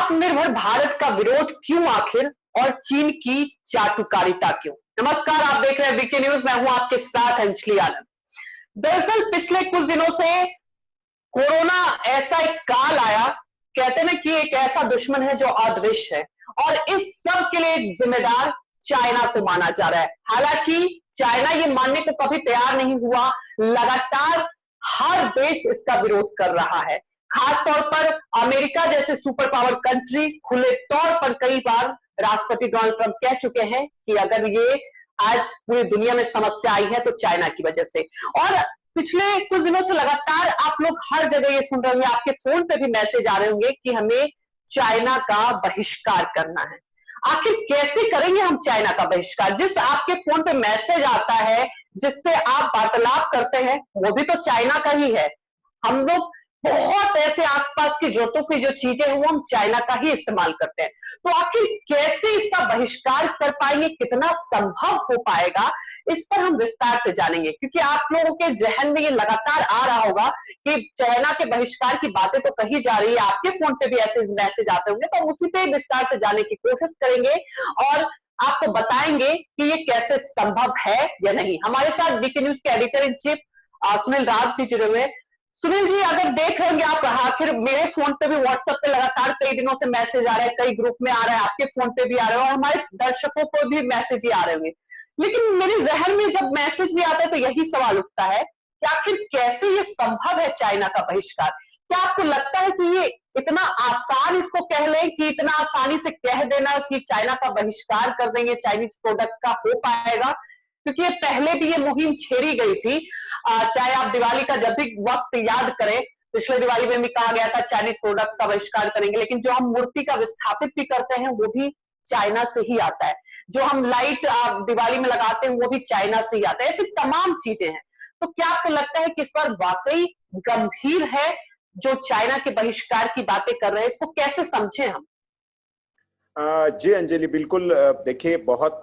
आत्मनिर्भर भारत का विरोध क्यों आखिर, और चीन की चाटुकारिता क्यों। नमस्कार, आप देख रहे हैं वीके न्यूज। मैं हूं आपके साथ अंजलि आनंद। दरअसल पिछले कुछ दिनों से कोरोना ऐसा एक काल आया, कहते हैं ना कि एक ऐसा दुश्मन है जो अदृश्य है, और इस सब के लिए एक जिम्मेदार चाइना को माना जा रहा है। हालांकि चाइना ये मानने को कभी तैयार नहीं हुआ। लगातार हर देश इसका विरोध कर रहा है। खासतौर पर अमेरिका जैसे सुपर पावर कंट्री खुले तौर पर कई बार राष्ट्रपति डोनाल्ड ट्रंप कह चुके हैं कि अगर ये आज पूरी दुनिया में समस्या आई है तो चाइना की वजह से। और पिछले कुछ दिनों से लगातार आप लोग हर जगह ये सुन रहे होंगे, आपके फोन पे भी मैसेज आ रहे होंगे कि हमें चाइना का बहिष्कार करना है। आखिर कैसे करेंगे हम चाइना का बहिष्कार? जिस आपके फोन पे मैसेज आता है, जिससे आप वार्तालाप करते हैं, वो भी तो चाइना का ही है। हम लोग बहुत ऐसे आसपास की जरूरतों की जो चीजें हैं वो हम चाइना का ही इस्तेमाल करते हैं। तो आखिर कैसे इसका बहिष्कार कर पाएंगे, कितना संभव हो पाएगा, इस पर हम विस्तार से जानेंगे। क्योंकि आप लोगों के जहन में ये लगातार आ रहा होगा कि चाइना के बहिष्कार की बातें तो कही जा रही है, आपके फोन पे भी ऐसे मैसेज आते होंगे, तो उसी पे विस्तार से जाने की कोशिश करेंगे और आपको बताएंगे कि ये कैसे संभव है या नहीं। हमारे साथ वीके न्यूज के एडिटर इन चीफ सुनील राज भी जुड़े हुए। सुनील जी, अगर देख रहे होंगे आप, आखिर मेरे फोन पे भी व्हाट्सएप पे लगातार कई दिनों से मैसेज आ रहे हैं, कई ग्रुप में आ रहे हैं, आपके फोन पे भी आ रहे हैं, और हमारे दर्शकों को भी मैसेज ही आ रहे होंगे। लेकिन मेरे जहन में जब मैसेज भी आता है तो यही सवाल उठता है कि आखिर कैसे ये संभव है चाइना का बहिष्कार। क्या आपको लगता है कि ये इतना आसान इसको कह लें, कि इतना आसानी से कह देना कि चाइना का बहिष्कार कर देंगे, चाइनीज प्रोडक्ट का हो पाएगा? क्योंकि ये पहले भी ये मुहिम छेड़ी गई थी। चाहे आप दिवाली का जब भी वक्त याद करें, पिछले दिवाली में भी कहा गया था चाइनीज प्रोडक्ट का बहिष्कार करेंगे, लेकिन जो हम मूर्ति का विस्थापित भी करते हैं वो भी चाइना से ही आता है। जो हम लाइट दिवाली में लगाते हैं वो भी चाइना से ही आता है। ऐसी तमाम चीजें हैं। तो क्या आपको लगता है कि इस पर वाकई गंभीर है जो चाइना के बहिष्कार की बातें कर रहे हैं? इसको कैसे समझें हम? जी अंजलि, बिल्कुल। देखिए, बहुत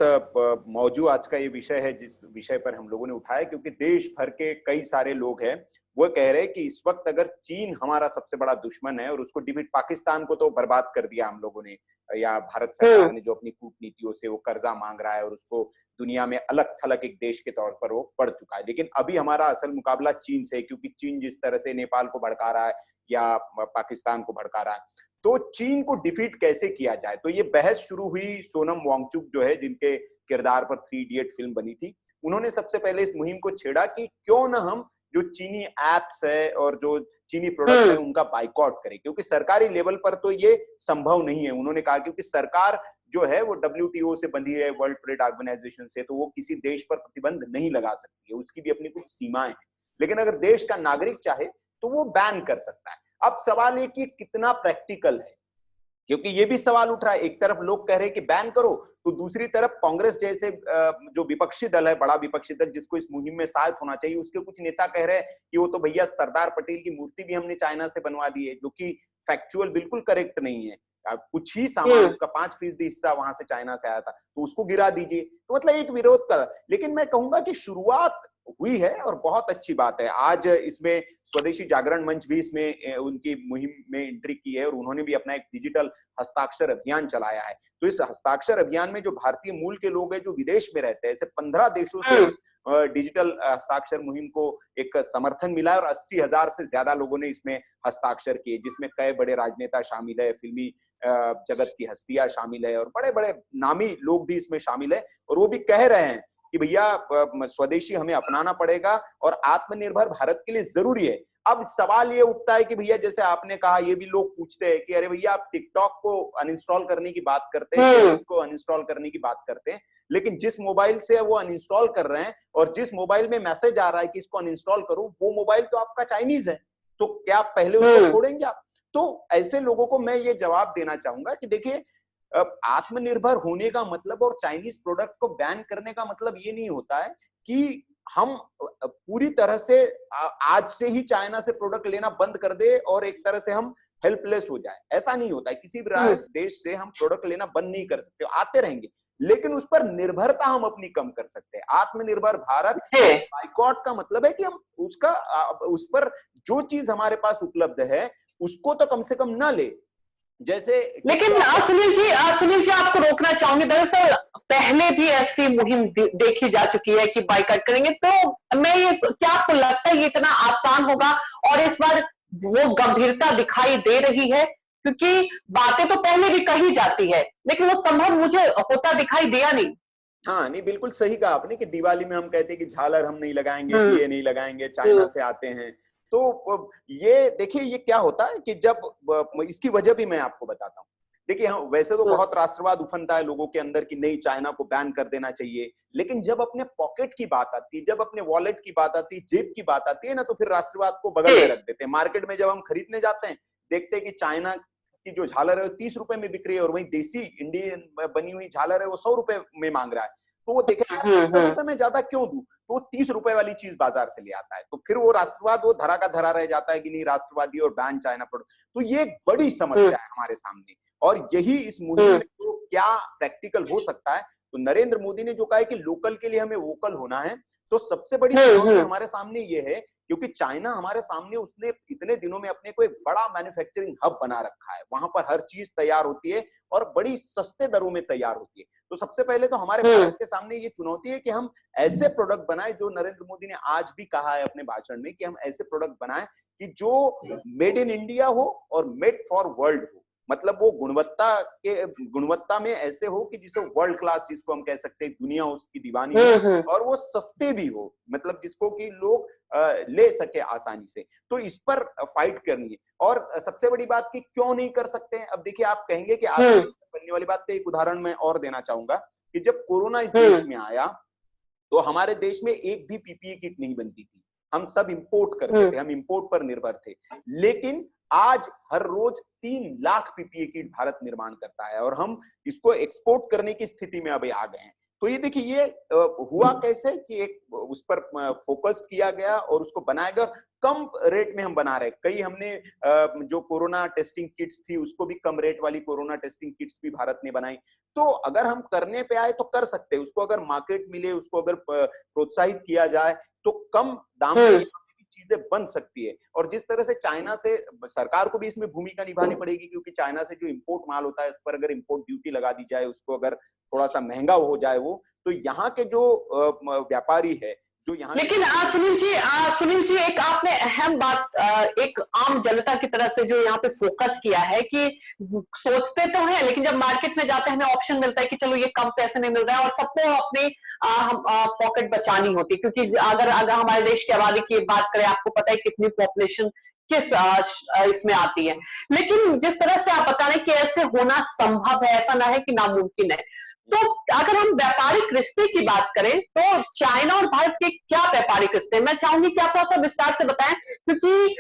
मौजू आज का ये विषय है जिस विषय पर हम लोगों ने उठाया, क्योंकि देश भर के कई सारे लोग हैं वो कह रहे हैं कि इस वक्त अगर चीन हमारा सबसे बड़ा दुश्मन है और उसको डिफीट, पाकिस्तान को तो बर्बाद कर दिया हम लोगों ने, या भारत सरकार ने जो अपनी कूटनीतियों से वो कर्जा मांग रहा है और उसको दुनिया में अलग थलग एक देश के तौर पर वो बढ़ चुका है। लेकिन अभी हमारा असल मुकाबला चीन से है, क्योंकि चीन जिस तरह से नेपाल को भड़का रहा है या पाकिस्तान को भड़का रहा है, तो चीन को डिफीट कैसे किया जाए। तो ये बहस शुरू हुई सोनम वांगचुक जो है, जिनके किरदार पर 3 इडियट फिल्म बनी थी, उन्होंने सबसे पहले इस मुहिम को छेड़ा कि क्यों ना हम जो चीनी एप्स है और जो चीनी प्रोडक्ट है उनका बाइकआउट करें, क्योंकि सरकारी लेवल पर तो ये संभव नहीं है। उन्होंने कहा क्योंकि सरकार जो है वो WTO से बंधी है, वर्ल्ड ट्रेड ऑर्गेनाइजेशन से, तो वो किसी देश पर प्रतिबंध नहीं लगा सकती है, उसकी भी अपनी कुछ सीमाएं हैं। लेकिन अगर देश का नागरिक चाहे तो वो बैन कर सकता है। अब सवाल ये कि कितना प्रैक्टिकल है, क्योंकि ये भी सवाल उठ रहा है। एक तरफ लोग कह रहे हैं कि बैन करो, तो दूसरी तरफ कांग्रेस जैसे जो विपक्षी दल है, बड़ा विपक्षी दल जिसको इस मुहिम में साथ होना चाहिए, उसके कुछ नेता कह रहे हैं कि वो तो भैया सरदार पटेल की मूर्ति भी हमने चाइना से बनवा दी है, जो कि फैक्चुअल बिल्कुल करेक्ट नहीं है। कुछ ही सामान, उसका 5% हिस्सा वहां से चाइना से आया था, तो उसको गिरा दीजिए। तो मतलब एक विरोध का, लेकिन मैं कहूंगा कि शुरुआत हुई है और बहुत अच्छी बात है। आज इसमें स्वदेशी जागरण मंच भी इसमें उनकी मुहिम में एंट्री की है और उन्होंने भी अपना एक डिजिटल हस्ताक्षर अभियान चलाया है। तो इस हस्ताक्षर अभियान में जो भारतीय मूल के लोग हैं जो विदेश में रहते हैं, ऐसे 15 देशों से इस डिजिटल हस्ताक्षर मुहिम को एक समर्थन मिला है और 80,000 से ज्यादा लोगों ने इसमें हस्ताक्षर किए, जिसमें कई बड़े राजनेता शामिल है, फिल्मी जगत की हस्तियां शामिल है और बड़े बड़े नामी लोग भी इसमें शामिल है। और वो भी कह रहे हैं कि भैया स्वदेशी हमें अपनाना पड़ेगा और आत्मनिर्भर भारत के लिए जरूरी है। अब सवाल ये उठता है कि भैया, जैसे आपने कहा, ये भी लोग पूछते हैं कि अरे भैया, आप टिकटॉक को अनइंस्टॉल करने की बात करते हैं, फेसबुक को अनइंस्टॉल करने की बात करते हैं, लेकिन जिस मोबाइल से वो अनइंस्टॉल कर रहे हैं और जिस मोबाइल में मैसेज आ रहा है कि इसको अनइंस्टॉल करो, वो मोबाइल तो आपका चाइनीज है, तो क्या आप पहले उसको छोड़ेंगे आप? तो ऐसे लोगों को मैं ये जवाब देना चाहूंगा कि देखिए, आत्मनिर्भर होने का मतलब और चाइनीज प्रोडक्ट को बैन करने का मतलब ये नहीं होता है कि हम पूरी तरह से आज से ही चाइना से प्रोडक्ट लेना बंद कर दे और एक तरह से हम हेल्पलेस हो जाए। ऐसा नहीं होता है। किसी भी देश से हम प्रोडक्ट लेना बंद नहीं कर सकते, आते रहेंगे, लेकिन उस पर निर्भरता हम अपनी कम कर सकते हैं। आत्मनिर्भर भारत बाइकॉट का मतलब है कि हम उस पर जो चीज हमारे पास उपलब्ध है उसको तो कम से कम ना ले, जैसे लेकिन सुनील जी आपको रोकना चाहूंगी। दरअसल पहले भी ऐसी मुहिम देखी जा चुकी है कि बाइकआउट करेंगे, तो मैं ये, क्या आपको लगता है ये इतना आसान होगा? और इस बार वो गंभीरता दिखाई दे रही है? क्योंकि बातें तो पहले भी कही जाती है, लेकिन वो संभव मुझे होता दिखाई दिया नहीं। हाँ, नहीं, बिल्कुल सही कहा आपने कि दिवाली में हम कहते हैं कि झालर हम नहीं लगाएंगे, हम्म। दिए नहीं लगाएंगे, चाइना से आते हैं। तो ये देखिए, ये क्या होता है कि जब इसकी वजह भी मैं आपको बताता हूँ। देखिए, हाँ, वैसे तो बहुत राष्ट्रवाद उफनता है लोगों के अंदर कि नहीं, चाइना को बैन कर देना चाहिए, लेकिन जब अपने पॉकेट की बात आती है, जब अपने वॉलेट की बात आती है, जेब की बात आती है ना, तो फिर राष्ट्रवाद को बगल में रख देते हैं। मार्केट में जब हम खरीदने जाते हैं, देखते हैं कि चाइना की जो झालर है वो 30 रुपए में बिक रही है और वहीं देसी इंडियन बनी हुई झालर है वो 100 रुपए में मांग रहा है। तो वो देखेगा 70 रुपए में ज्यादा क्यों दूं, तो वो 30 रुपए वाली चीज बाजार से ले आता है। तो फिर वो राष्ट्रवाद वो धरा का धरा रह जाता है कि नहीं, राष्ट्रवादी और बैन चाइना प्रोडक्ट। तो ये एक बड़ी समस्या है हमारे सामने, और यही इस मुहिम में तो क्या प्रैक्टिकल हो सकता है। तो नरेंद्र मोदी ने जो कहा है कि लोकल के लिए हमें वोकल होना है, तो सबसे बड़ी चुनौती हमारे सामने ये है, क्योंकि चाइना हमारे सामने, उसने इतने दिनों में अपने को एक बड़ा मैन्युफैक्चरिंग हब बना रखा है, वहां पर हर चीज तैयार होती है और बड़ी सस्ते दरों में तैयार होती है। तो सबसे पहले तो हमारे भारत के सामने ये चुनौती है कि हम ऐसे प्रोडक्ट बनाएं, जो नरेंद्र मोदी ने आज भी कहा है अपने भाषण में कि हम ऐसे प्रोडक्ट बनाएं कि जो मेड इन इंडिया हो और मेड फॉर वर्ल्ड हो। मतलब वो गुणवत्ता में ऐसे हो कि जिसे वर्ल्ड क्लास, जिसको हम कह सकते हैं दुनिया उसकी दीवानी हो, और वो सस्ते भी हो, मतलब जिसको कि लोग ले सके आसानी से। तो इस पर फाइट करनी है। और सबसे बड़ी बात कि क्यों नहीं कर सकते हैं, अब देखिए, आप कहेंगे कि आसानी बनने वाली बात, तो एक उदाहरण मैं और देना चाहूंगा कि जब कोरोना इस देश में आया, तो हमारे देश में एक भी पीपीई किट नहीं बनती थी, हम सब इंपोर्ट करते थे, हम इंपोर्ट पर निर्भर थे। लेकिन आज हर रोज 3 लाख पीपीई किट भारत निर्माण करता है, और हम इसको एक्सपोर्ट करने की स्थिति में अभी आ गए हैं। तो ये देखिए, ये हुआ कैसे कि एक उस पर फोकस किया गया और उसको बनाया गया, कम रेट में हम बना रहे। कई हमने जो कोरोना टेस्टिंग किट्स थी, उसको भी कम रेट वाली कोरोना टेस्टिंग किट्स भी भारत ने बनाई। तो अगर हम करने पे आए तो कर सकते हैं, उसको अगर मार्केट मिले, उसको अगर प्रोत्साहित किया जाए, तो कम दाम में चीजें बन सकती है। और जिस तरह से चाइना से, सरकार को भी इसमें भूमिका निभानी पड़ेगी, क्योंकि चाइना से जो इंपोर्ट माल होता है, उस पर अगर इंपोर्ट ड्यूटी लगा दी जाए, उसको अगर थोड़ा सा महंगा हो जाए वो, तो यहाँ के जो व्यापारी है, जो यहाँ, लेकिन सुनील जी एक आपने अहम बात एक आम जनता की तरफ से जो यहाँ पे फोकस किया है कि सोचते तो हैं, लेकिन जब मार्केट में जाते हैं हमें ऑप्शन मिलता है कि चलो ये कम पैसे में मिल रहा है, और सबको अपने पॉकेट बचानी होती है। क्योंकि अगर हमारे देश की आबादी की बात करें, आपको पता है कितनी पॉपुलेशन किस इसमें आती है। लेकिन जिस तरह से आप बता रहे हैं कि ऐसे होना संभव है, ऐसा ना है कि नामुमकिन है, तो अगर हम व्यापारिक रिश्ते की बात करें, तो चाइना और भारत के क्या व्यापारिक रिश्ते, मैं चाहूंगी कि आप थोड़ा सा विस्तार से बताएं, क्योंकि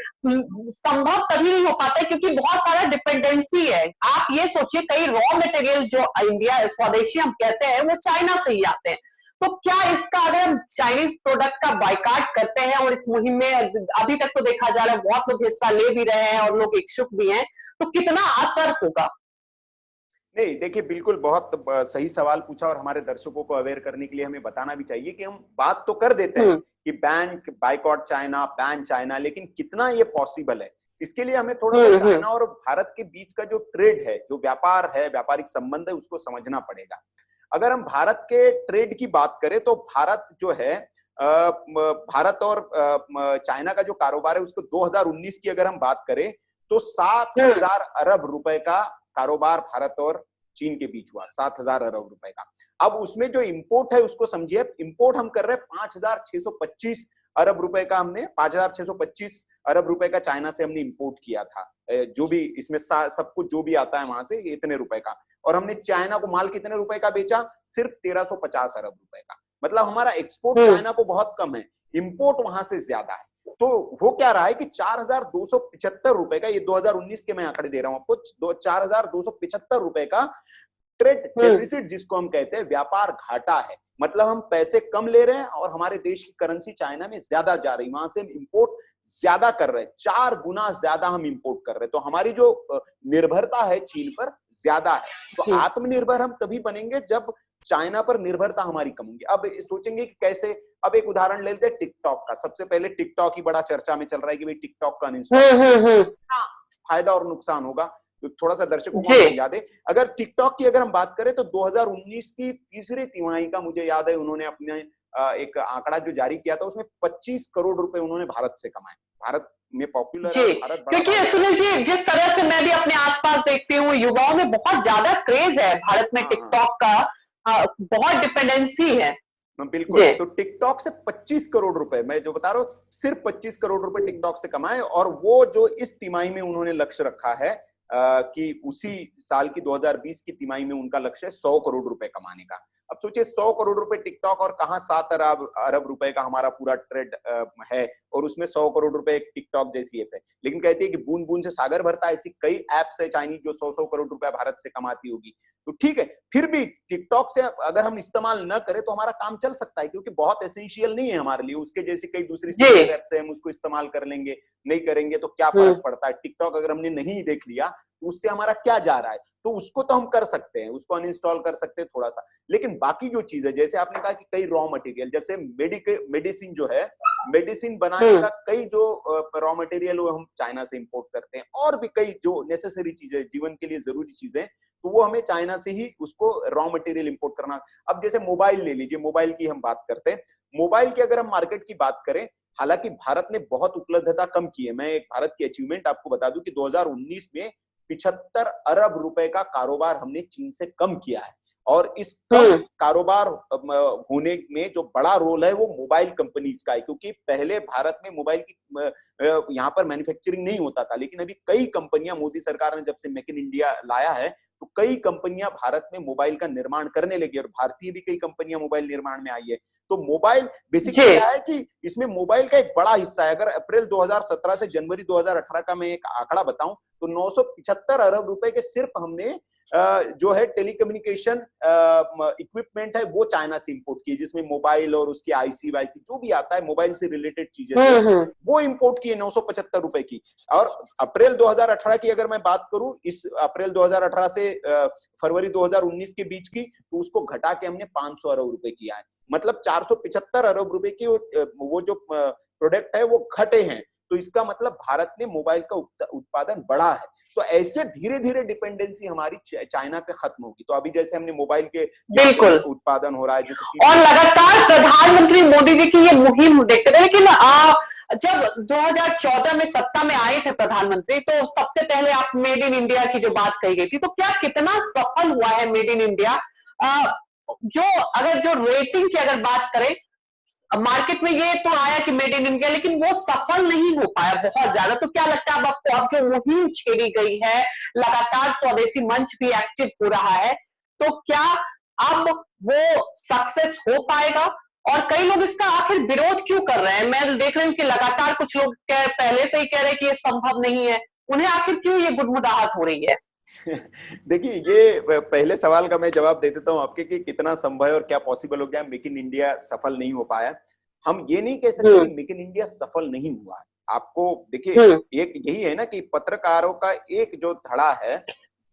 संभव तभी नहीं हो पाता है क्योंकि बहुत सारा डिपेंडेंसी है। आप ये सोचिए, कई रॉ मटेरियल जो इंडिया स्वदेशी हम कहते हैं, वो चाइना से ही आते हैं। तो क्या इसका, अगर हम चाइनीज प्रोडक्ट का बाइकाट करते हैं, और इस मुहिम में अभी तक तो देखा जा रहा है बहुत लोग हिस्सा ले भी रहे हैं और लोग इच्छुक भी हैं, तो कितना असर होगा? नहीं, देखिए, बिल्कुल बहुत सही सवाल पूछा, और हमारे दर्शकों को अवेयर करने के लिए हमें बताना भी चाहिए कि हम बात तो कर देते हैं कि ban, boycott China, ban China, लेकिन कितना ये पॉसिबल है, इसके लिए हमें थोड़ा सा चाइना और भारत के बीच का जो ट्रेड है, जो व्यापार है, व्यापारिक संबंध है, उसको समझना पड़ेगा। अगर हम भारत के ट्रेड की बात करें, तो भारत जो है, भारत और चाइना का जो कारोबार है, उसको 2019 की अगर हम बात करें, तो 7,000 अरब रुपए का कारोबार भारत और चीन के बीच हुआ, 7,000 अरब रुपए का। अब उसमें जो इंपोर्ट है उसको समझिए, इंपोर्ट हम कर रहे हैं 5,625 अरब रुपए का, हमने 5,625 अरब रुपए का चाइना से हमने इंपोर्ट किया था, जो भी इसमें सब कुछ जो भी आता है वहां से, इतने रुपए का। और हमने चाइना को माल कितने रुपए का बेचा? सिर्फ 1,350 अरब रुपए का। मतलब हमारा एक्सपोर्ट चाइना को बहुत कम है, इंपोर्ट वहां से ज्यादा है। तो हो क्या रहा है कि 4,275 रुपए का, ये 2019 के मैं आंकड़े दे रहा हूं आपको, 4,275 रुपए का ट्रेड डेफिसिट जिसको हम कहते हैं, व्यापार घाटा है। मतलब हम पैसे कम ले रहे हैं और हमारे देश की करेंसी चाइना में ज्यादा जा रही, वहां से हम इंपोर्ट ज्यादा कर रहे हैं, 4 गुना ज्यादा हम इंपोर्ट कर रहे हैं। तो हमारी जो निर्भरता है चीन पर ज्यादा है। तो आत्मनिर्भर हम तभी बनेंगे जब चाइना पर निर्भरता हमारी कम होगी। अब सोचेंगे कि कैसे, अब एक उदाहरण ले लेते हैं टिकटॉक का। सबसे पहले टिकटॉक ही बड़ा चर्चा में चल रहा है कि भाई टिकटॉक का अनइंस्टॉल, फायदा और नुकसान होगा। तो थोड़ा सा दर्शकों को जी। हम समझा दें। अगर टिकटॉक की अगर हम बात करें तो 2019 की तीसरी तिमाही का मुझे याद है, उन्होंने अपने एक आंकड़ा जो जारी किया था, उसमें 25 करोड़ रुपए उन्होंने भारत से कमाए। भारत में पॉपुलर है जी, और भारत बड़ा क्योंकि मार्केट है। सुनील जी, जिस तरह से मैं भी अपने आसपास देखती हूँ, युवाओं में बहुत ज्यादा क्रेज है भारत में हाँ हाँ टिकटॉक का। बहुत डिपेंडेंसी है। बिल्कुल। जी। तो टिकटॉक से 25 करोड़ रुपए, मैं जो बता रहा हूँ, सिर्फ 25 करोड़ रुपए टिकटॉक से कमाए। और वो जो इस तिमाही में उन्होंने लक्ष्य रखा है कि उसी साल की 2020 की तिमाही में उनका लक्ष्य है 100 करोड़ रुपए कमाने का। अब सोचिए 100 करोड़ रुपए टिकटॉक, और कहाँ 7 अरब रुपए का हमारा पूरा ट्रेड है, और उसमें 100 करोड़ रुपए एक टिकटॉक जैसी ऐप है। लेकिन कहती है कि बूंद बूंद से सागर भरता है, ऐसी कई एप्स है चाइनीज जो 100 करोड़ रुपया भारत से कमाती होगी। तो ठीक है, फिर भी टिकटॉक से अगर हम इस्तेमाल न करें तो हमारा काम चल सकता है, क्योंकि बहुत एसेंशियल नहीं है हमारे लिए। उसके जैसी कई दूसरी जी। सिमिलर एप्स है, हम उसको इस्तेमाल कर लेंगे, नहीं करेंगे तो क्या फर्क पड़ता है। टिकटॉक अगर हमने नहीं देख लिया तो उससे हमारा क्या जा रहा है, तो उसको तो हम कर सकते हैं, उसको अनइंस्टॉल कर सकते हैं थोड़ा सा। लेकिन बाकी जो चीज है, जैसे आपने कहा कि कई रॉ मटेरियल, जैसे मेडिसिन जो है, मेडिसिन बनाने का कई जो रॉ मटेरियल वो हम चाइना से इंपोर्ट करते हैं, और भी कई जो नेसेसरी चीजें, जीवन के लिए जरूरी चीजें, तो वो हमें चाइना से ही उसको रॉ मटेरियल इंपोर्ट करना। अब जैसे मोबाइल ले लीजिए, मोबाइल की हम बात करते हैं। मोबाइल की अगर हम मार्केट की बात करें, हालांकि भारत ने बहुत उपलब्धता कम की है। मैं एक भारत की अचीवमेंट आपको बता दूं कि 2019 में 75 अरब रुपए का कारोबार हमने चीन से कम किया है। और इस कम कारोबार होने में जो बड़ा रोल है वो मोबाइल कंपनीज का है, क्योंकि पहले भारत में मोबाइल की यहाँ पर मैन्युफैक्चरिंग नहीं होता था। लेकिन अभी कई कंपनियां, मोदी सरकार ने जब से मेक इन इंडिया लाया है, तो कई कंपनियां भारत में मोबाइल का निर्माण करने लगी, और भारतीय भी कई कंपनियां मोबाइल निर्माण में आई है। तो मोबाइल बेसिकली क्या है कि इसमें मोबाइल का एक बड़ा हिस्सा है। अगर अप्रैल 2017 से जनवरी 2018 का मैं एक आंकड़ा बताऊं तो 975 अरब रुपए के सिर्फ हमने जो है टेलीकम्युनिकेशन इक्विपमेंट है वो चाइना से इंपोर्ट किए, जिसमें मोबाइल और उसकी आईसी वाईसी जो भी आता है मोबाइल से रिलेटेड चीजें थे, वो इंपोर्ट किए 975 रुपए की। और अप्रैल 2018 की अगर मैं बात करूं, इस अप्रैल 2018 से फरवरी 2019 के बीच की, तो उसको घटा के हमने 500 अरब रुपए किया है। मतलब 475 अरब रुपए की वो जो प्रोडक्ट है वो घटे हैं। तो इसका मतलब भारत ने मोबाइल का उत्पादन बढ़ा है। तो ऐसे धीरे धीरे डिपेंडेंसी हमारी चाइना पे खत्म होगी। तो अभी जैसे हमने मोबाइल के यहाँ पे उत्पादन हो रहा है, जैसे और लगातार प्रधानमंत्री मोदी जी की ये मुहिम देखते थे। लेकिन जब 2014 में सत्ता में आए थे प्रधानमंत्री, तो सबसे पहले आप मेड इन इंडिया की जो बात कही गई थी, तो क्या कितना सफल हुआ है मेड इन इंडिया? जो अगर जो रेटिंग की अगर बात करें, मार्केट में ये तो आया कि मेड इन इंडिया, लेकिन वो सफल नहीं हो पाया बहुत ज्यादा। तो क्या लगता है आपको, अब जो मुहिम छेड़ी गई है, लगातार स्वदेशी मंच भी एक्टिव हो रहा है, तो क्या अब वो सक्सेस हो पाएगा? और कई लोग इसका आखिर विरोध क्यों कर रहे हैं? मैं देख रही हूँ कि लगातार कुछ लोग पहले से ही कह रहे हैं कि ये संभव नहीं है। उन्हें आखिर क्यों ये गुदमुदाहट हो रही है? देखिए, ये पहले सवाल का मैं जवाब दे देता हूं आपके कि कितना संभव है और क्या पॉसिबल हो गया। मेक इन इंडिया सफल नहीं हो पाया। हम ये नहीं कह सकते कि मेक इन इंडिया सफल नहीं हुआ है। आपको देखिए, एक यही है ना कि पत्रकारों का एक जो धड़ा है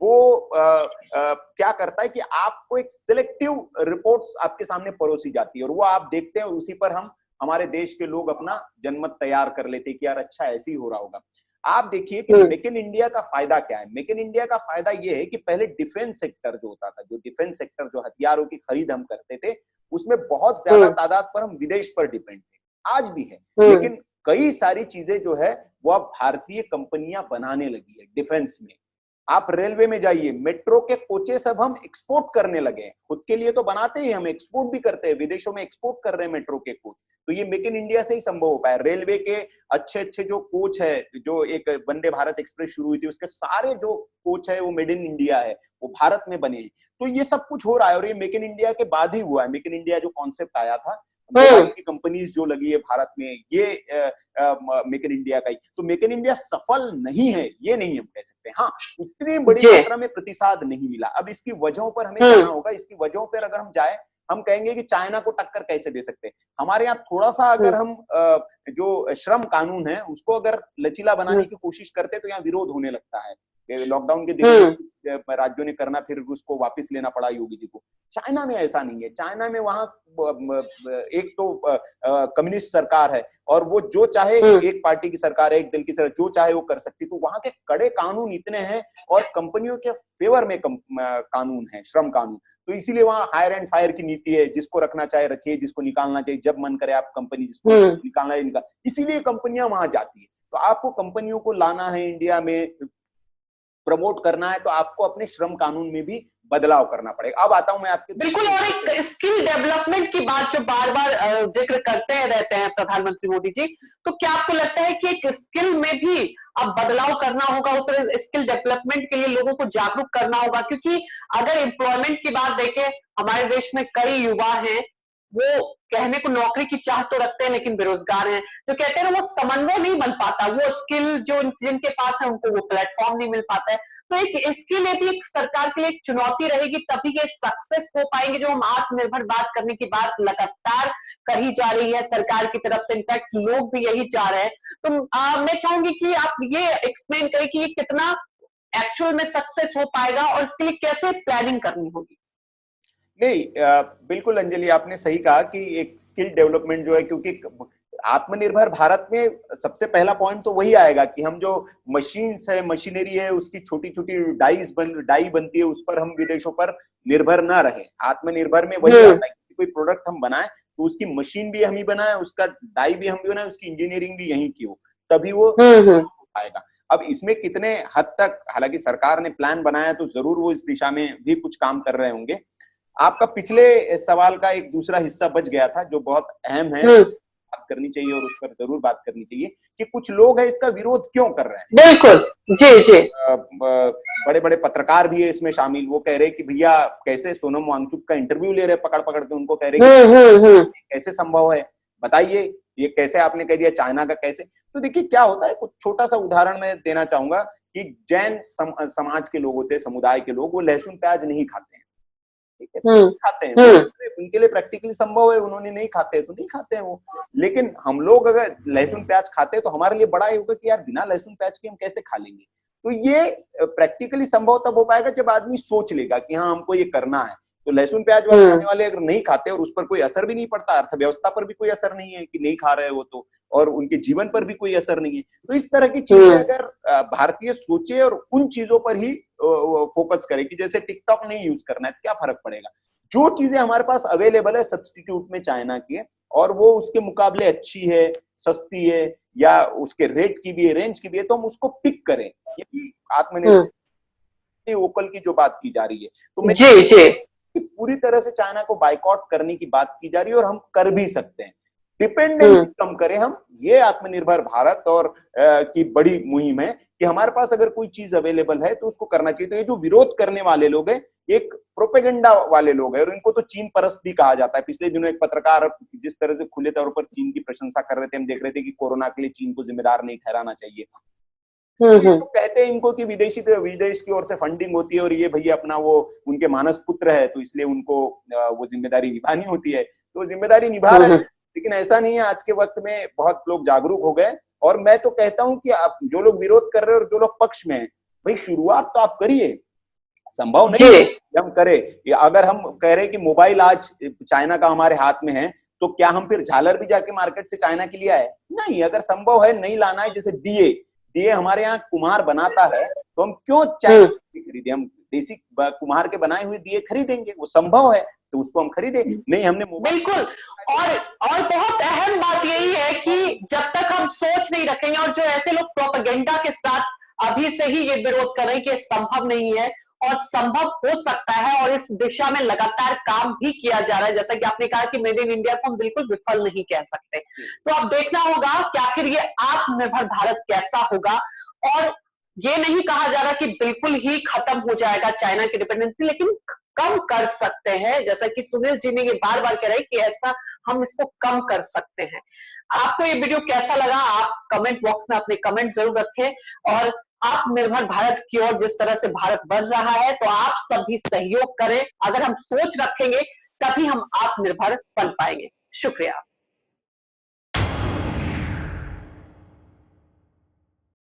वो क्या करता है कि आपको एक सिलेक्टिव रिपोर्ट्स आपके सामने परोसी जाती है, और वो आप देखते हैं, और उसी पर हमारे देश के लोग अपना जनमत तैयार कर लेते हैं कि यार अच्छा ऐसे ही हो रहा होगा। आप देखिए कि मेक इन इंडिया का फायदा क्या है। मेक इन इंडिया का फायदा ये है कि पहले डिफेंस सेक्टर जो होता था, जो डिफेंस सेक्टर, जो हथियारों की खरीद हम करते थे, उसमें बहुत ज्यादा तादाद पर हम विदेश पर डिपेंड थे, आज भी है। लेकिन कई सारी चीजें जो है वो अब भारतीय कंपनियां बनाने लगी है डिफेंस में। आप रेलवे में जाइए, मेट्रो के कोचेस अब हम एक्सपोर्ट करने लगे हैं। खुद के लिए तो बनाते ही, हम एक्सपोर्ट भी करते हैं, विदेशों में एक्सपोर्ट कर रहे हैं मेट्रो के कोच। तो ये मेक इन इंडिया से ही संभव हो पाया। रेलवे के अच्छे अच्छे जो कोच है, जो एक वंदे भारत एक्सप्रेस शुरू हुई थी, उसके सारे जो कोच है वो मेड इन इंडिया है, वो भारत में बने हैं। तो ये सब कुछ हो रहा है, और ये मेक इन इंडिया के बाद ही हुआ है। मेक इन इंडिया जो कॉन्सेप्ट आया था, मोबाइल की कंपनीज जो लगी है भारत में, ये मेक इन इंडिया का ही। तो मेक इन इंडिया सफल नहीं है ये नहीं हम कह सकते। हाँ, इतनी बड़ी मात्रा में प्रतिसाद नहीं मिला। अब इसकी वजहों पर हमें जाना होगा। इसकी वजहों पर अगर हम जाए, हम कहेंगे कि चाइना को टक्कर कैसे दे सकते हैं। हमारे यहाँ थोड़ा सा अगर हम जो श्रम कानून है उसको अगर लचीला बनाने की कोशिश करते हैं तो यहाँ विरोध होने लगता है। लॉकडाउन के दिनों राज्यों ने करना, फिर उसको वापस लेना पड़ा योगी जी को। चाइना में ऐसा नहीं है। चाइना में वहां एक तो कम्युनिस्ट सरकार है और वो जो चाहे, एक पार्टी की सरकार है, एक दल की सरकार, जो चाहे वो कर सकती। तो वहां के कड़े कानून इतने हैं और कंपनियों के फेवर में कानून है, श्रम कानून। तो इसीलिए वहां हायर एंड फायर की नीति है, जिसको रखना चाहे रखिए, जिसको निकालना चाहिए जब मन करे आप कंपनी, जिसको निकालना है निकाल। इसीलिए कंपनियां वहां जाती है। तो आपको कंपनियों को लाना है इंडिया में, प्रमोट करना है, तो आपको अपने श्रम कानून में भी बदलाव करना पड़ेगा। अब आता हूं मैं आपके। बिल्कुल, और एक स्किल डेवलपमेंट की बात जो बार बार जिक्र करते रहते हैं प्रधानमंत्री मोदी जी, तो क्या आपको लगता है कि एक स्किल में भी अब बदलाव करना होगा, उस तरह स्किल डेवलपमेंट के लिए लोगों को जागरूक करना होगा? क्योंकि अगर एम्प्लॉयमेंट की बात देखें, हमारे देश में कई युवा हैं, वो कहने को नौकरी की चाह तो रखते हैं लेकिन बेरोजगार हैं। जो कहते हैं ना, वो समन्वय नहीं बन पाता, वो स्किल जो जिनके पास है उनको वो प्लेटफॉर्म नहीं मिल पाता है। तो एक इसके लिए भी एक सरकार के लिए एक चुनौती रहेगी, तभी ये सक्सेस हो पाएंगे। जो हम आत्मनिर्भर बात करने की बात लगातार कही जा रही है सरकार की तरफ से, इनफैक्ट लोग भी यही चाह रहे हैं। तो मैं चाहूंगी कि आप ये एक्सप्लेन करें कि ये कितना एक्चुअल में सक्सेस हो पाएगा और इसके लिए कैसे प्लानिंग करनी होगी। नहीं, बिल्कुल अंजलि, आपने सही कहा कि एक स्किल डेवलपमेंट जो है, क्योंकि आत्मनिर्भर भारत में सबसे पहला पॉइंट तो वही आएगा कि हम जो मशीन्स है, मशीनरी है, उसकी छोटी छोटी डाई बनती है, उस पर हम विदेशों पर निर्भर ना रहे। आत्मनिर्भर में वही आता है कि कोई प्रोडक्ट हम बनाए तो उसकी मशीन भी हम ही बनाए, उसका डाई भी हम भी बनाए, उसकी इंजीनियरिंग भी यहीं की हो, तभी वो आएगा। अब इसमें कितने हद तक, हालांकि सरकार ने प्लान बनाया तो जरूर वो इस दिशा में भी कुछ काम कर रहे होंगे। आपका पिछले सवाल का एक दूसरा हिस्सा बच गया था जो बहुत अहम है, बात करनी चाहिए और उस पर जरूर बात करनी चाहिए कि कुछ लोग हैं इसका विरोध क्यों कर रहे हैं। बिल्कुल, जी जी। बड़े बड़े पत्रकार भी है इसमें शामिल। वो कह रहे कि भैया कैसे सोनम वांगचुक का इंटरव्यू ले रहे पकड़ पकड़ के, उनको कह रहे कि कैसे संभव है, बताइए ये कैसे आपने कह दिया, चाइना का कैसे। तो देखिए क्या होता है, कुछ छोटा सा उदाहरण मैं देना चाहूंगा कि जैन समाज के लोग होते हैं, समुदाय के लोग, वो लहसुन प्याज नहीं खाते हैं, ठीक है, खाते हैं, उनके लिए प्रैक्टिकली संभव है, उन्होंने नहीं खाते तो नहीं खाते हैं वो। लेकिन हम लोग अगर लहसुन प्याज खाते हैं तो हमारे लिए बड़ा ही होगा कि यार बिना लहसुन प्याज के हम कैसे खा लेंगे। तो ये प्रैक्टिकली संभव तब हो पाएगा जब आदमी सोच लेगा कि हाँ हमको ये करना है। तो लहसुन प्याज वाले खाने वाले अगर नहीं खाते और उस पर कोई असर भी नहीं पड़ता, अर्थव्यवस्था पर भी कोई असर नहीं है कि नहीं खा रहे हो तो, और उनके जीवन पर भी कोई असर नहीं है, तो इस तरह की चीजें अगर भारतीय सोचे और उन चीजों पर ही फोकस करे कि जैसे टिकटॉक नहीं यूज करना है तो क्या फर्क पड़ेगा। जो चीजें हमारे पास अवेलेबल है सब्स्टिट्यूट में चाइना की, और वो उसके मुकाबले अच्छी है, सस्ती है, या उसके रेट की भी है, रेंज की भी है, तो हम उसको पिक करें। यही आत्मनिर्भर वोकल की जो बात की जा रही है। तो मैं कि पूरी तरह से चाइना को बाइकआउट करने की बात की जा रही है और हम कर भी सकते हैं। डिपेंडेंसी कम करें हम, ये आत्मनिर्भर भारत और की बड़ी मुहिम है कि हमारे पास अगर कोई चीज अवेलेबल है तो उसको करना चाहिए। तो ये जो विरोध करने वाले लोग हैं, एक प्रोपेगेंडा वाले लोग हैं, और इनको तो चीन परस्त भी कहा जाता है। पिछले दिनों एक पत्रकार जिस तरह से खुले तौर पर चीन की प्रशंसा कर रहे थे, हम देख रहे थे कि कोरोना के लिए चीन को जिम्मेदार नहीं ठहराना चाहिए। तो कहते हैं इनको कि विदेश की ओर से फंडिंग होती है और ये भैया अपना वो उनके मानस पुत्र है तो इसलिए उनको वो जिम्मेदारी निभानी होती है, तो जिम्मेदारी निभा रहे हैं। लेकिन ऐसा नहीं है, आज के वक्त में बहुत लोग जागरूक हो गए। और मैं तो कहता हूं कि आप जो लोग विरोध कर रहे हैं और जो लोग पक्ष में हैं, भाई शुरुआत तो आप करिए। संभव नहीं है हम करें। अगर हम कह रहे हैं कि मोबाइल आज चाइना का हमारे हाथ में है, तो क्या हम फिर झालर भी जाके मार्केट से चाइना के लिए आए? नहीं। अगर संभव है नहीं लाना है, जैसे दिए हमारे यहाँ कुम्हार बनाता है, तो हम क्यों चाइना खरीदे? हम देसी कुम्हार के बनाए हुए दिए खरीदेंगे, वो संभव है तो उसको हम खरीदे। नहीं, हमने बिल्कुल। और बहुत अहम बात यही है कि जब तक हम सोच नहीं रखेंगे, और जो ऐसे लोग प्रोपेगेंडा के साथ अभी से ही ये विरोध कर रहे हैं कि संभव नहीं है और संभव हो सकता है, और इस दिशा में लगातार काम भी किया जा रहा है, जैसा कि आपने कहा कि मेड इन इंडिया को हम बिल्कुल विफल नहीं कह सकते। तो अब देखना होगा कि आखिर ये आत्मनिर्भर भारत कैसा होगा। और ये नहीं कहा जा रहा कि बिल्कुल ही खत्म हो जाएगा चाइना की डिपेंडेंसी, लेकिन कम कर सकते हैं, जैसा कि सुनील जी ने ये बार बार कह रहे हैं कि ऐसा हम इसको कम कर सकते हैं। आपको ये वीडियो कैसा लगा, आप कमेंट बॉक्स में अपने कमेंट जरूर रखें। और आत्मनिर्भर भारत की ओर जिस तरह से भारत बढ़ रहा है, तो आप सभी सहयोग करें। अगर हम सोच रखेंगे तभी हम आत्मनिर्भर बन पाएंगे। शुक्रिया।